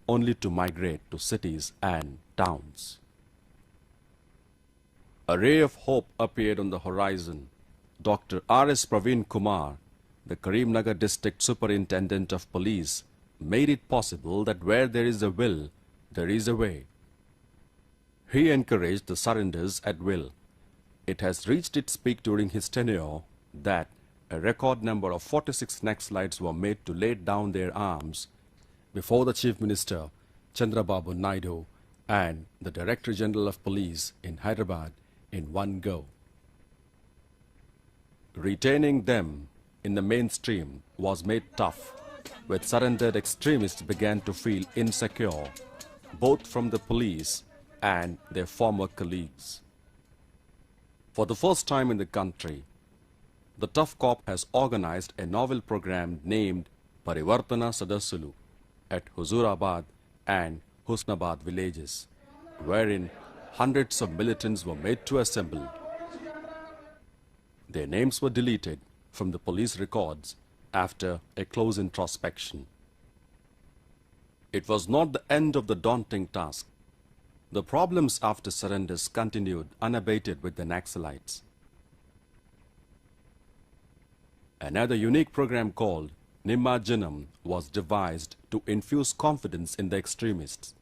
only to migrate to cities and towns. A ray of hope appeared on the horizon. Dr. R.S. KUMARA, the Karimnagar District Superintendent of Police, made it possible that where there is a will, there is a way. He encouraged the surrenders at will. It has reached its peak during his tenure that a record number of 46 Naxalites were made to lay down their arms before the Chief Minister, Chandrababu Naidu, and the Director General of Police in Hyderabad in one go. Retaining them in the mainstream was made tough, with surrendered extremists began to feel insecure, both from the police and their former colleagues. For the first time in the country, the Tough Cop has organized a novel program named Parivartana Sadasulu at Huzurabad and Husnabad villages, wherein hundreds of militants were made to assemble. Their names were deleted from the police records after a close introspection. It was not the end of the daunting task. The problems after surrenders continued unabated with the Naxalites. Another unique program called Nimmajanam was devised to infuse confidence in the extremists.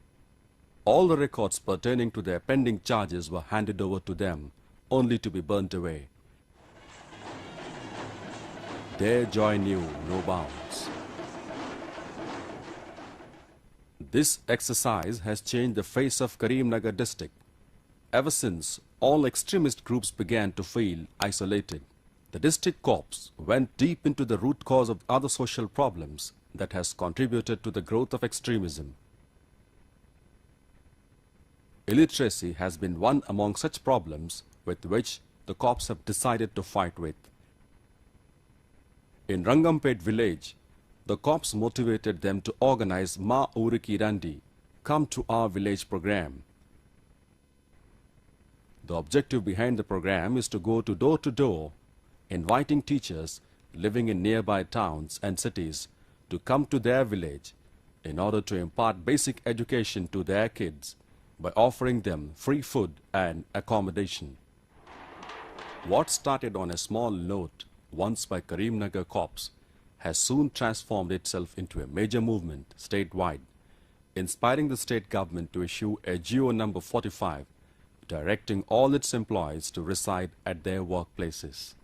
All the records pertaining to their pending charges were handed over to them, only to be burnt away. Their joy knew no bounds. This exercise has changed the face of Karimnagar district. Ever since, all extremist groups began to feel isolated. The district corps went deep into the root cause of other social problems that has contributed to the growth of extremism. Illiteracy has been one among such problems with which the corps have decided to fight with. In Rangampet village, the corps motivated them to organize Ma Uriki Randi, Come to Our Village program. The objective behind the program is to go door to door, inviting teachers living in nearby towns and cities to come to their village in order to impart basic education to their kids by offering them free food and accommodation. What started on a small note once by Karimnagar Corps has soon transformed itself into a major movement statewide, inspiring the state government to issue a GO number 45 directing all its employees to reside at their workplaces.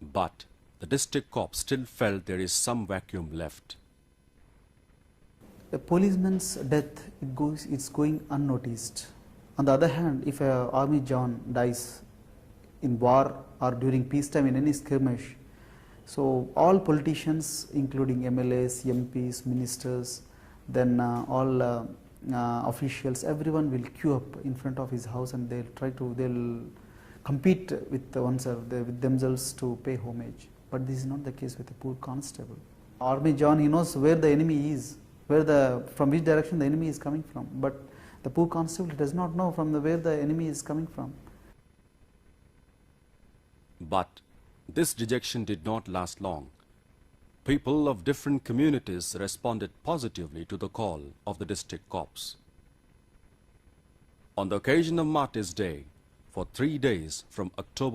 But the district corps still felt there is some vacuum left. A policeman's death, it's going unnoticed. On the other hand, if an army John dies in war or during peacetime in any skirmish, so all politicians, including MLAs, MPs, ministers, then all officials, everyone will queue up in front of his house and they'll compete with with themselves to pay homage. But this is not the case with a poor constable. Army John, he knows where the enemy is, from which direction the enemy is coming from. But the poor constable does not know where the enemy is coming from. But this dejection did not last long. People of different communities responded positively to the call of the district corps. On the occasion of Martyrs' Day, for 3 days from October